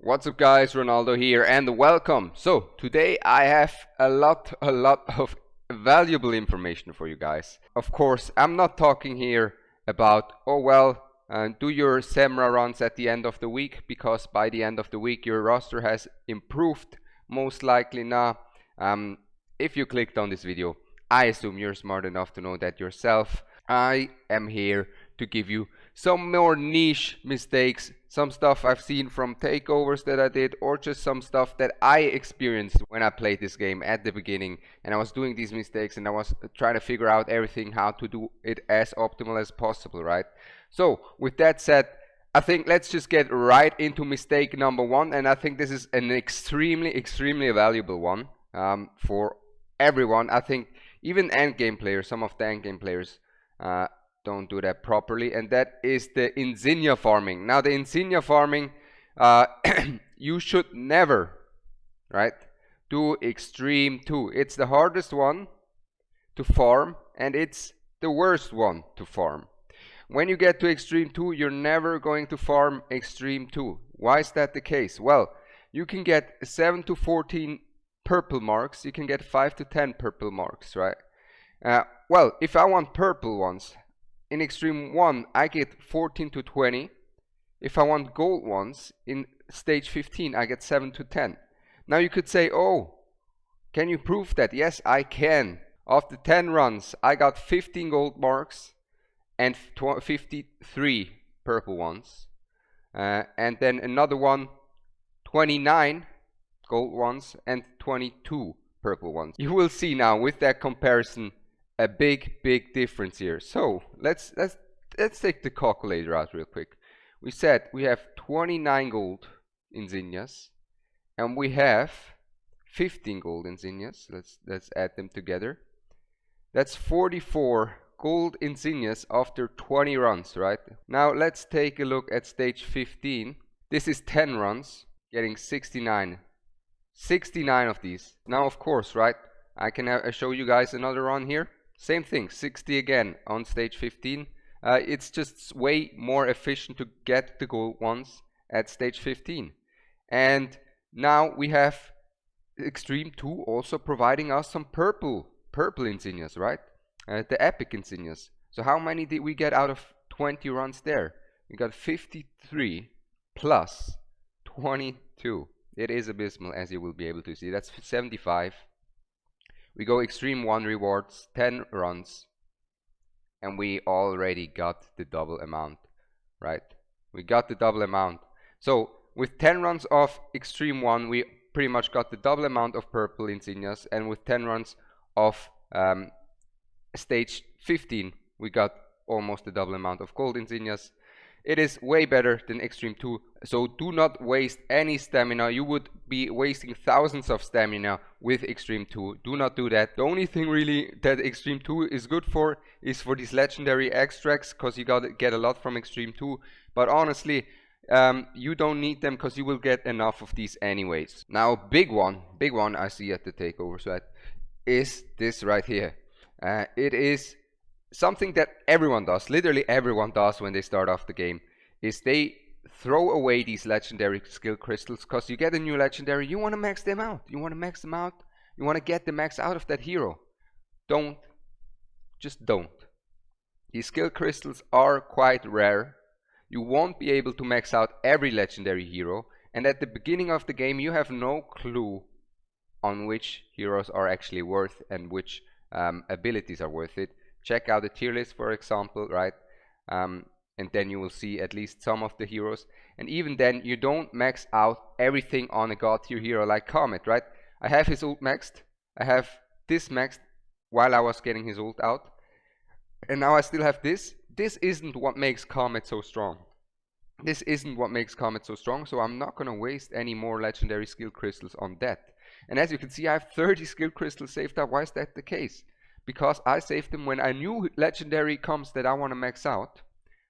What's up guys, Ronaldo here and welcome. So today I have a lot of valuable information for you guys. Of course, I'm not talking here about, do your Semra runs at the end of the week, because by the end of the week your roster has improved most likely. Now, if you clicked on this video, I assume you're smart enough to know that yourself. I am here to give you some more niche mistakes, some stuff I've seen from takeovers that I did, or just some stuff that I experienced when I played this game at the beginning and I was doing these mistakes and I was trying to figure out everything, how to do it as optimal as possible, right? So with that said, I think let's just get right into mistake number one, and I think this is an extremely valuable one for everyone. I think even endgame players, some of the endgame players don't do that properly, and that is the Insignia farming. Now the Insignia farming, you should never, right, do extreme 2. It's the hardest one to farm and it's the worst one to farm. When you get to extreme 2, you're never going to farm extreme 2. Why is that the case? Well, you can get 7 to 14 purple marks, you can get 5 to 10 purple marks, right? Well, if I want purple ones, in extreme 1 I get 14 to 20. If I want gold ones, in stage 15 I get 7 to 10. Now you could say, oh, can you prove that? Yes, I can. After 10 runs I got 15 gold marks and 53 purple ones, and then another one 29 gold ones and 22 purple ones. You will see now with that comparison a big difference here. So let's take the calculator out real quick. We said we have 29 gold insignias and we have 15 gold insignias. Let's add them together. That's 44 gold insignias after 20 runs, right? Now let's take a look at stage 15. This is 10 runs, getting 69 of these. Now of course, right, I can show you guys another run here. Same thing, 60 again on stage 15. It's just way more efficient to get the gold ones at stage 15. And now we have extreme 2 also providing us some purple insignias, right? The epic insignias. So how many did we get out of 20 runs there? We got 53 plus 22. It is abysmal, as you will be able to see. That's 75. We go extreme 1 rewards, 10 runs, and we already got the double amount, right? We got the double amount. So with 10 runs of extreme 1, we pretty much got the double amount of purple insignias, and with 10 runs of stage 15, we got almost the double amount of gold insignias. It is way better than extreme 2, so do not waste any stamina. You would be wasting thousands of stamina with extreme 2. Do not do that. The only thing really that extreme 2 is good for is for these legendary extracts, because you gotta get a lot from extreme 2. But honestly, you don't need them because you will get enough of these anyways. Now big one I see at the takeover side is this right here. It is something that everyone does, literally everyone does when they start off the game, is they throw away these legendary skill crystals, because you get a new legendary, you want to max them out, you want to get the max out of that hero. Just don't. These skill crystals are quite rare. You won't be able to max out every legendary hero, and at the beginning of the game you have no clue on which heroes are actually worth and which abilities are worth it. Check out the tier list, for example, right? And then you will see at least some of the heroes. And even then, you don't max out everything on a god tier hero like Comet, right? I have his ult maxed. I have this maxed while I was getting his ult out. And now I still have this. This isn't what makes Comet so strong. This isn't what makes Comet so strong, so I'm not going to waste any more legendary skill crystals on that. And as you can see, I have 30 skill crystals saved up. Why is that the case? Because I saved them when a new legendary comes that I want to max out.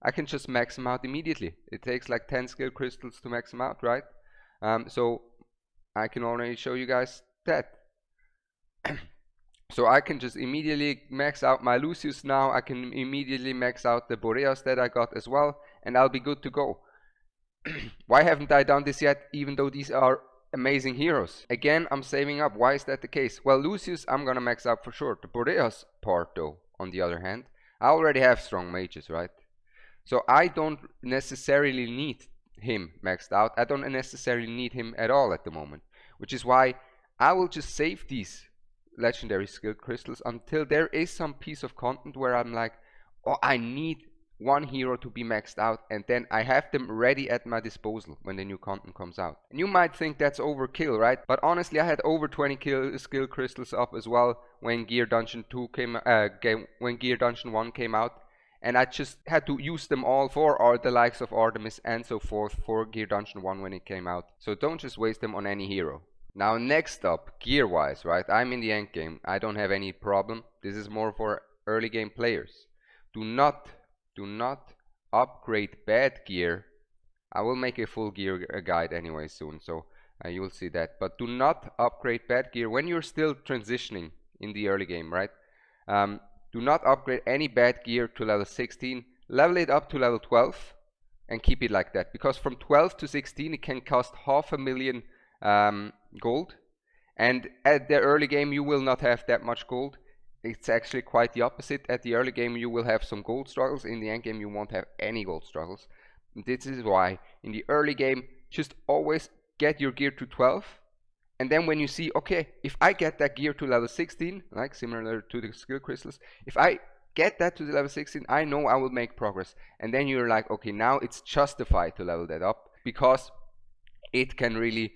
I can just max them out immediately. It takes like 10 skill crystals to max them out, right? So I can already show you guys that. So I can just immediately max out my Lucius now. I can immediately max out the Boreas that I got as well, and I'll be good to go. Why haven't I done this yet, even though these are amazing heroes? Again, I'm saving up. Why is that the case? Well, Lucius, I'm gonna max out for sure. The Boreas part, though, on the other hand, I already have strong mages, right? So I don't necessarily need him maxed out. I don't necessarily need him at all at the moment, which is why I will just save these legendary skill crystals until there is some piece of content where I'm like, oh, I need one hero to be maxed out, and then I have them ready at my disposal when the new content comes out. And you might think that's overkill, right? But honestly, I had over 20 skill crystals up as well when Gear Dungeon 2 when Gear Dungeon 1 came out, and I just had to use them all for the likes of Artemis and so forth for Gear Dungeon 1 when it came out. So don't just waste them on any hero. Now next up, gear wise, right? I'm in the end game. I don't have any problem. This is more for early game players. Do not upgrade bad gear. I will make a full gear guide anyway soon, so you will see that. But do not upgrade bad gear when you're still transitioning in the early game, right? Do not upgrade any bad gear to level 16. Level it up to level 12 and keep it like that, because from 12 to 16 it can cost 500,000 gold, and at the early game you will not have that much gold. It's actually quite the opposite. At the early game you will have some gold struggles. In the end game you won't have any gold struggles. This is why in the early game just always get your gear to 12, and then when you see, okay, if I get that gear to level 16, like similar to the skill crystals, if I get that to the level 16, I know I will make progress. And then you're like, okay, now it's justified to level that up, because it can really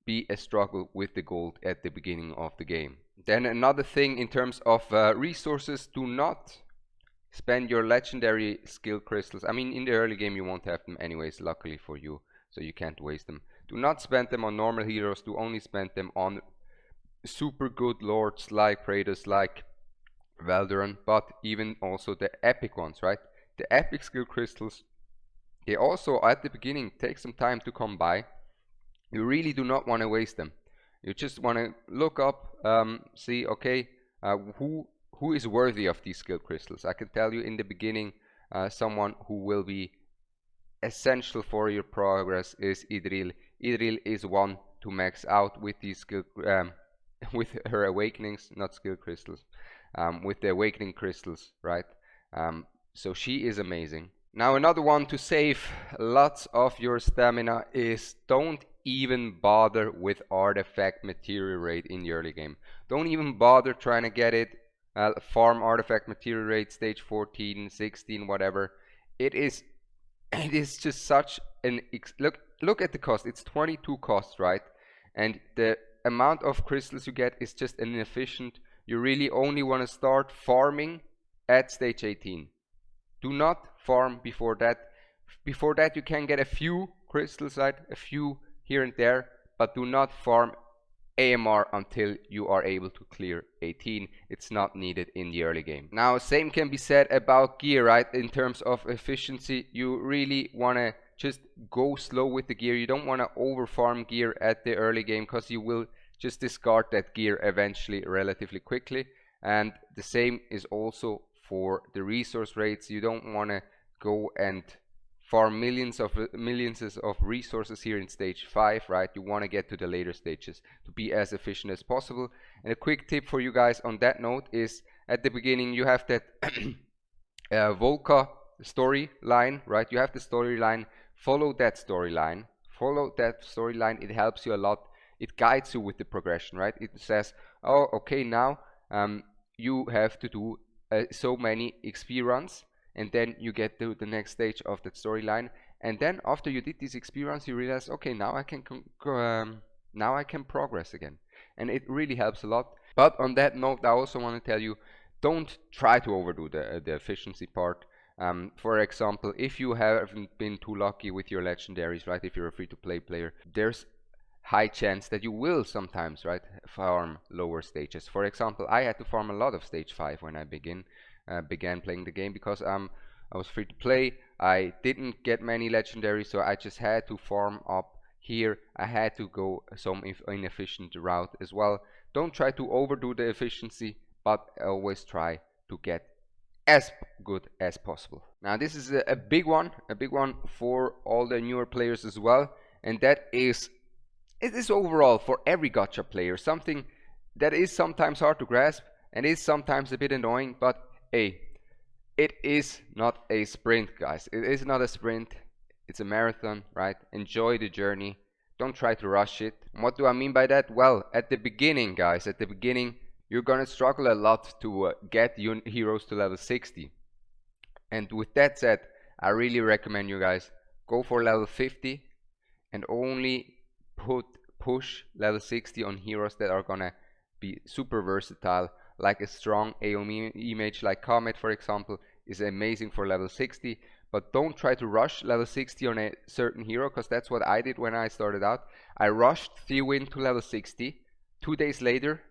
be a struggle with the gold at the beginning of the game. Then another thing in terms of resources, do not spend your legendary skill crystals. I mean, in the early game you won't have them anyways, luckily for you, so you can't waste them. Do not spend them on normal heroes. Do only spend them on super good lords like Praetus, like Valderon, but even also the epic ones, right? The epic skill crystals, they also at the beginning take some time to come by. You really do not want to waste them. You just want to look up, see, okay, who is worthy of these skill crystals. I can tell you in the beginning, someone who will be essential for your progress is Idril. Idril is one to max out with these skill, with her awakenings, not skill crystals, with the awakening crystals, right? So she is amazing. Now another one to save lots of your stamina is don't even bother with artifact material rate in the early game. Don't even bother trying to get it, farm artifact material rate stage 14, 16, whatever. It is just such an look at the cost. It's 22 cost, right? And the amount of crystals you get is just inefficient. You really only want to start farming at stage 18. Do not farm before that. Before that you can get a few crystals, right? A few here and there, but do not farm AMR until you are able to clear 18. It's not needed in the early game. Now same can be said about gear, right? In terms of efficiency, you really want to just go slow with the gear. You don't want to over farm gear at the early game, because you will just discard that gear eventually relatively quickly. And the same is also for the resource rates. You don't want to go and farm millions of resources here in stage 5, right? You want to get to the later stages to be as efficient as possible. And a quick tip for you guys on that note is, at the beginning you have that Volca storyline, right? You have the storyline. Follow that storyline. It helps you a lot. It guides you with the progression, right? It says, oh, okay, now you have to do so many XP runs, and then you get to the next stage of that storyline. And then after you did these XP runs, you realize, okay, now I can progress again, and it really helps a lot. But on that note, I also want to tell you, don't try to overdo the efficiency part. For example, if you haven't been too lucky with your legendaries, right? If you're a free-to-play player, there's high chance that you will sometimes, right, farm lower stages. For example, I had to farm a lot of stage 5 when I began playing the game, because I was free to play. I didn't get many legendaries, so I just had to farm up here. I had to go some inefficient route as well. Don't try to overdo the efficiency, but always try to get as good as possible. Now this is a big one for all the newer players as well, and that is, it is overall for every gacha player something that is sometimes hard to grasp and is sometimes a bit annoying, but hey, it is not a sprint, guys. It is not a sprint. It's a marathon, right? Enjoy the journey. Don't try to rush it. And what do I mean by that? Well, at the beginning, guys, at the beginning, you're gonna struggle a lot to get your heroes to level 60. And with that said, I really recommend you guys go for level 50 and only push level 60 on heroes that are gonna be super versatile, like a strong AoE mage like Comet, for example, is amazing for level 60. But don't try to rush level 60 on a certain hero, because that's what I did when I started out. I rushed Theowin to level 60. 2 days later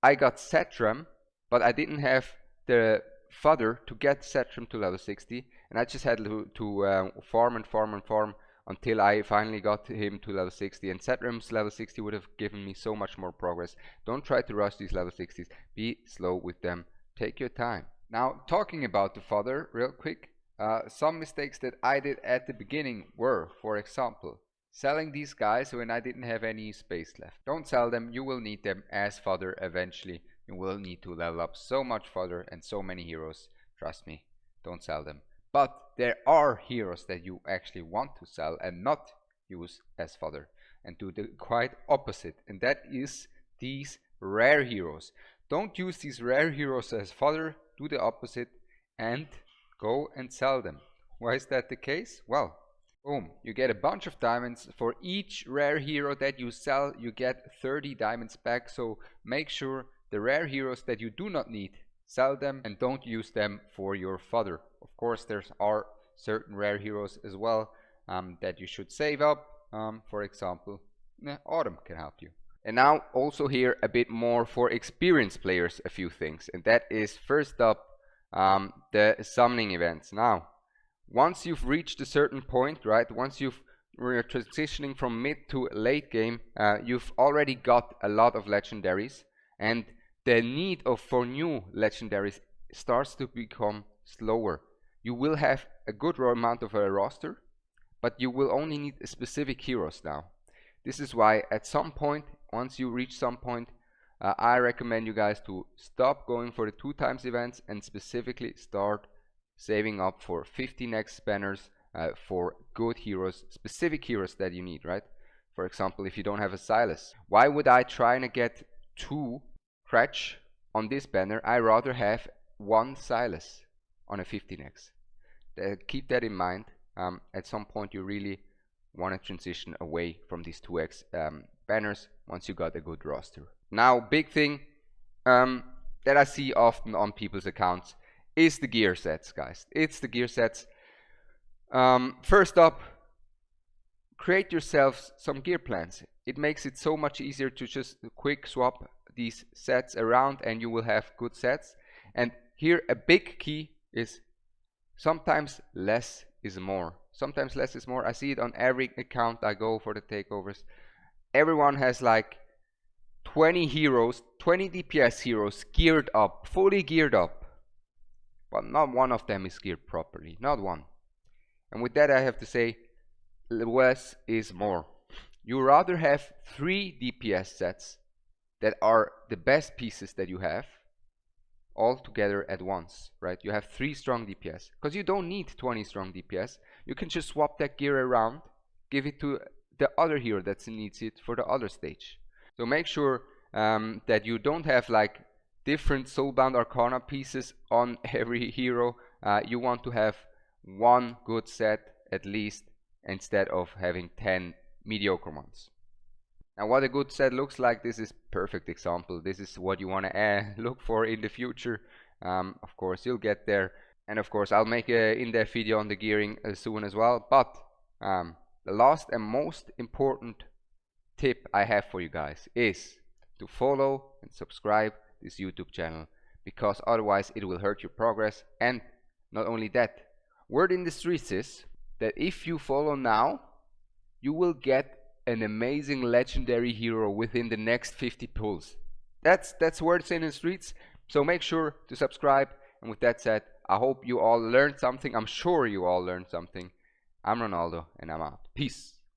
I got Setram, but I didn't have the Fodder to get Setram to level 60, and I just had to farm and farm and farm until I finally got him to level 60. And Setram's level 60 would have given me so much more progress. Don't try to rush these level 60s. Be slow with them. Take your time. Now, talking about the Fodder real quick, some mistakes that I did at the beginning were, for example, selling these guys when I didn't have any space left. Don't sell them. You will need them as fodder eventually. You will need to level up so much fodder and so many heroes. Trust me, don't sell them. But there are heroes that you actually want to sell and not use as fodder, and do the quite opposite, and that is these rare heroes. Don't use these rare heroes as fodder. Do the opposite and go and sell them. Why is that the case? Well, boom, you get a bunch of diamonds. For each rare hero that you sell, you get 30 diamonds back. So make sure the rare heroes that you do not need, sell them and don't use them for your fodder. Of course, there are certain rare heroes as well that you should save up. For example, Autumn can help you. And now also here a bit more for experienced players, a few things. And that is first up, the summoning events. Now, once you've reached a certain point, right, once we're transitioning from mid to late game, you've already got a lot of legendaries, and the need for new legendaries starts to become slower. You will have a good amount of a roster, but you will only need specific heroes now. This is why at some point, once you reach some point, I recommend you guys to stop going for the 2x events and specifically start saving up for 50x banners for good heroes, specific heroes that you need, right? For example, if you don't have a Silas, why would I try and get 2 Cratch on this banner? I rather have 1 Silas on a 15x. Keep that in mind. At some point you really want to transition away from these 2x banners once you got a good roster. Now, big thing that I see often on people's accounts is the gear sets, guys. It's the gear sets. First up, create yourselves some gear plans. It makes it so much easier to just quick swap these sets around and you will have good sets. And here a big key is sometimes less is more. Sometimes less is more. I see it on every account I go for the takeovers. Everyone has like 20 heroes, 20 DPS heroes geared up, fully geared up, but not one of them is geared properly, not one. And with that I have to say, less is more. You rather have 3 DPS sets that are the best pieces that you have all together at once, right? You have 3 strong DPS, because you don't need 20 strong DPS. You can just swap that gear around, give it to the other hero that needs it for the other stage. So make sure that you don't have like different Soulbound Arcana pieces on every hero. You want to have 1 good set at least, instead of having 10 mediocre ones. Now, what a good set looks like, this is perfect example. This is what you want to look for in the future. Of course, you'll get there. And of course, I'll make an in-depth video on the gearing soon as well. But the last and most important tip I have for you guys is to follow and subscribe this YouTube channel, because otherwise it will hurt your progress. And not only that, word in the streets is that if you follow now, you will get an amazing legendary hero within the next 50 pulls. That's words in the streets. So make sure to subscribe. And with that said, I hope you all learned something. I'm sure you all learned something. I'm Ronaldo, and I'm out. Peace.